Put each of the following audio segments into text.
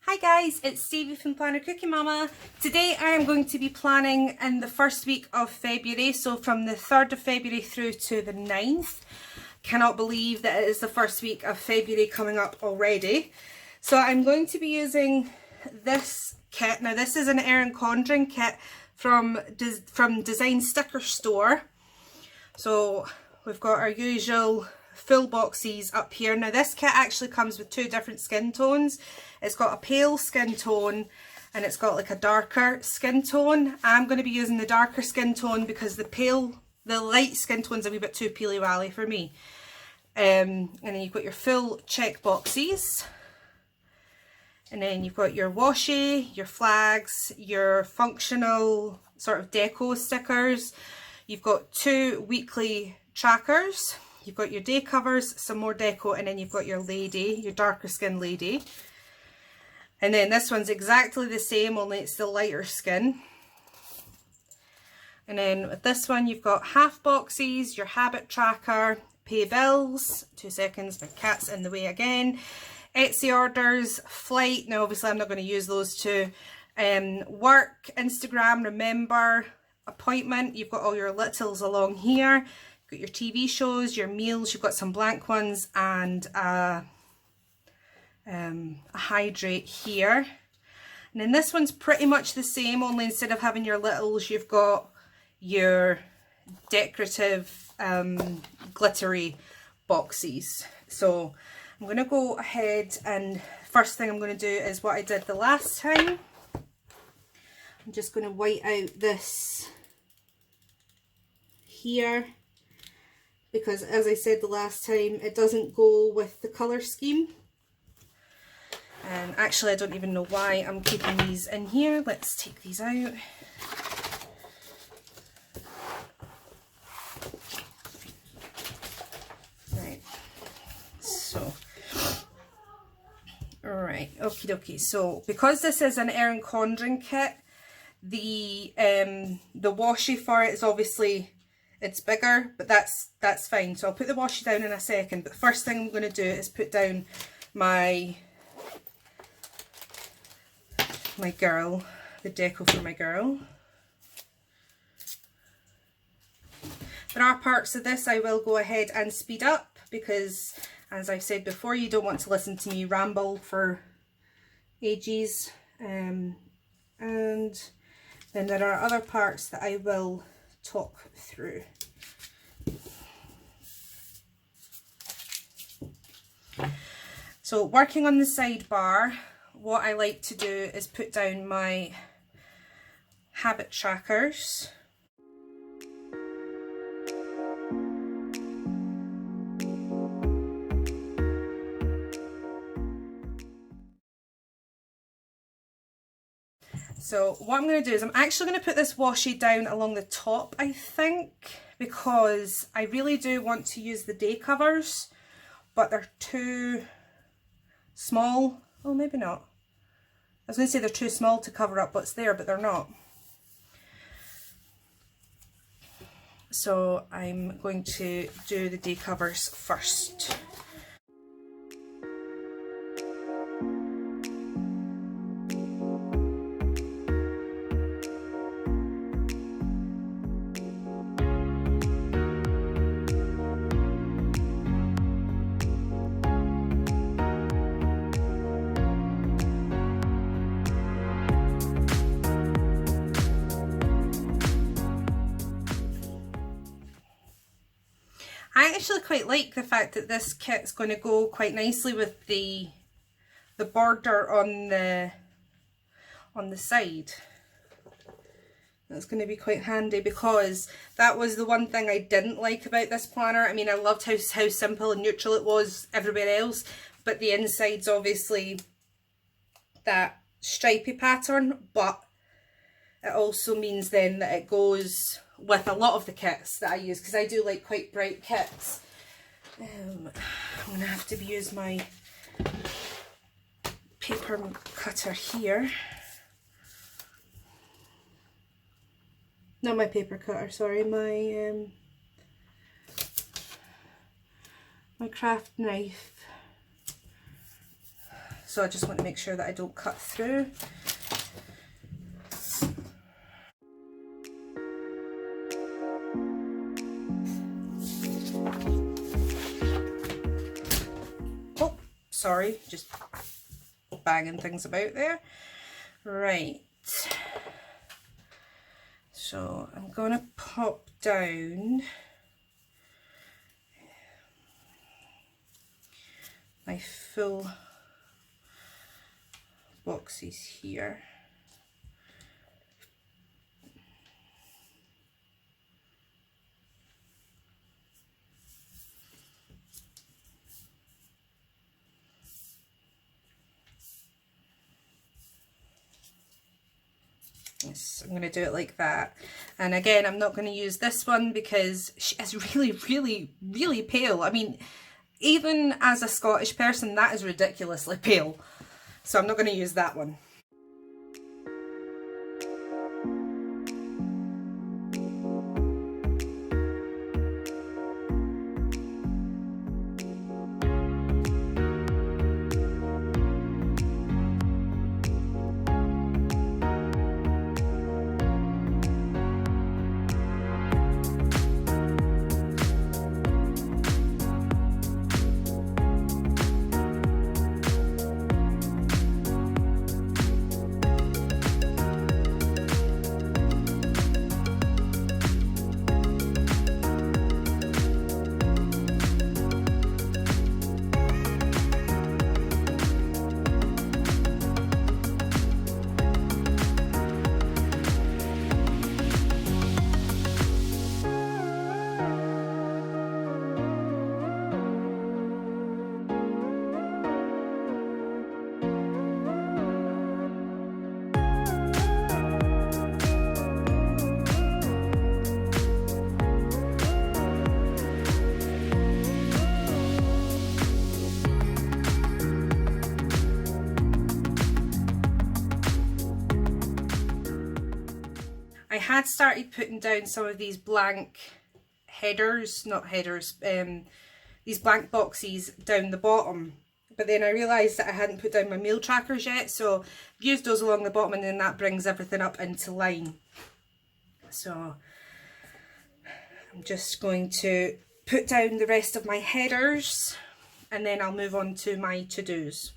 Hi guys, it's Stevie from Planner Cookie Mama. Today I am going to be planning in the first week of February, so from the 3rd of February through to the 9th. Cannot believe that it is the first week of February coming up already. So I'm going to be using this kit. Now this is an Erin Condren kit from Design Sticker Store. So we've got our usual full boxes up here. Now this kit actually comes with two different skin tones. It's got a pale skin tone and it's got like a darker skin tone. I'm going to be using the darker skin tone because the light skin tone's a wee bit too peely wally for me. And then you've got your full check boxes. And then you've got your washi, your flags, your functional sort of deco stickers. You've got two weekly trackers. You've got your day covers, some more deco, and then you've got your lady, your darker skin lady. And then this one's exactly the same, only it's the lighter skin. And then with this one, you've got half boxes, your habit tracker, pay bills. 2 seconds, my cat's in the way again. Etsy orders, flight. Now, obviously, I'm not going to use those two. Work, Instagram, remember, appointment. You've got all your littles along here. You've got your TV shows, your meals. You've got some blank ones and a hydrate here. And then this one's pretty much the same, only instead of having your littles, you've got your decorative glittery boxes. So I'm going to go ahead and first thing I'm going to do is what I did the last time. I'm just going to white out this here because, as I said the last time, it doesn't go with the colour scheme. And actually I don't even know why I'm keeping these in here. Let's take these out. Right, so alright, okie dokie. So because this is an Erin Condren kit, the washi for it is obviously, it's bigger, but that's fine. So I'll put the washi down in a second, but the first thing I'm going to do is put down my girl, the deco for my girl. There are parts of this I will go ahead and speed up because, as I've said before, you don't want to listen to me ramble for ages. And then there are other parts that I will talk through. So working on the sidebar, what I like to do is put down my habit trackers. So what I'm going to do is I'm actually going to put this washi down along the top, I think, because I really do want to use the day covers, but they're too small. Oh, maybe not. I was going to say they're too small to cover up what's there, but they're not. So I'm going to do the day covers first. I actually quite like the fact that this kit's going to go quite nicely with the border on the side. That's going to be quite handy because that was the one thing I didn't like about this planner. I mean, I loved how simple and neutral it was everywhere else, but the inside's obviously that stripy pattern, but it also means then that it goes with a lot of the kits that I use, because I do like quite bright kits. I'm going to have to use my paper cutter here. Not my paper cutter, sorry, my craft knife. so I just want to make sure that I don't cut through. Oh, sorry, just banging things about there. Right, so I'm gonna pop down my full boxes here. Yes, I'm going to do it like that. And again, I'm not going to use this one because she is really pale. I mean, even as a Scottish person, that is ridiculously pale. So I'm not going to use that one. I had started putting down some of these blank headers, not headers, these blank boxes down the bottom, but then I realised that I hadn't put down my meal trackers yet, so I've used those along the bottom, and then that brings everything up into line. So I'm just going to put down the rest of my headers, and then I'll move on to my to-dos.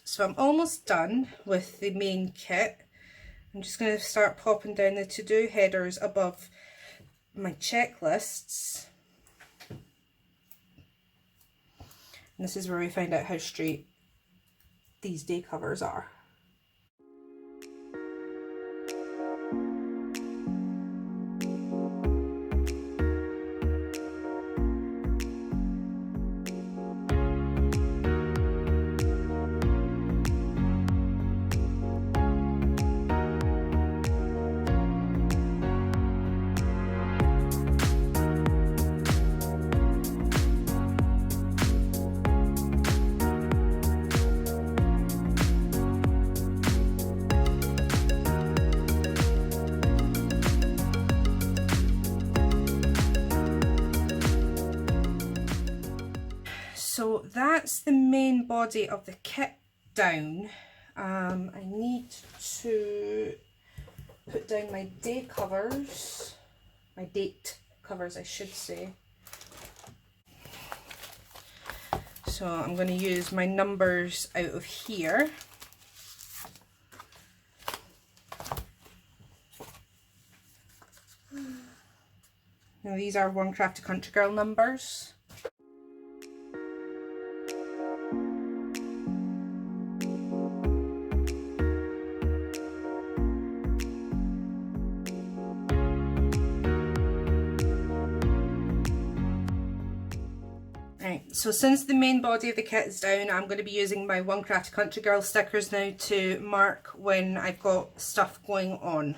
So I'm almost done with the main kit. I'm just going to start popping down the to-do headers above my checklists. And this is where we find out how straight these day covers are. So that's the main body of the kit down. I need to put down my day covers, my date covers I should say. So I'm going to use my numbers out of here. Now these are One Crafty Country Girl numbers. Right, so since the main body of the kit is down, I'm going to be using my One Crafty Country Girl stickers now to mark when I've got stuff going on.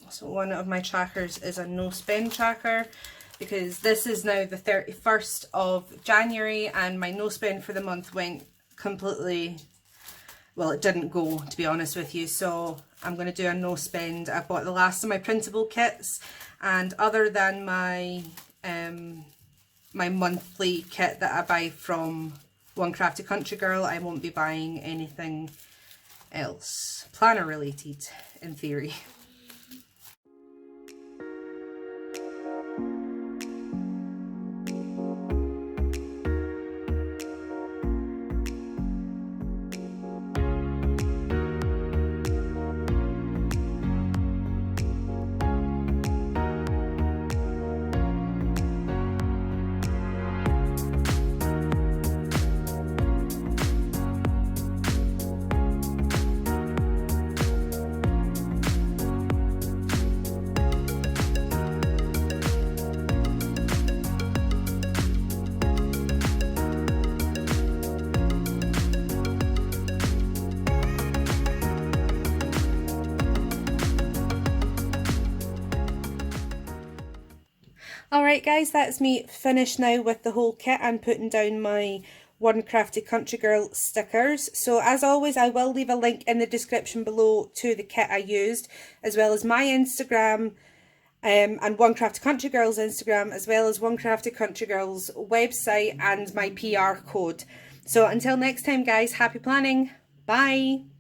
So one of my trackers is a no spend tracker, because this is now the 31st of January and my no spend for the month went completely, well, it didn't go, to be honest with you, so I'm going to do a no spend. I bought the last of my printable kits, and other than my my monthly kit that I buy from One Crafty Country Girl, I won't be buying anything else planner related in theory. Alright guys, that's me finished now with the whole kit and putting down my One Crafty Country Girl stickers. So as always, I will leave a link in the description below to the kit I used, as well as my Instagram and One Crafty Country Girl's Instagram, as well as One Crafty Country Girl's website and my PR code. So until next time guys, happy planning, bye!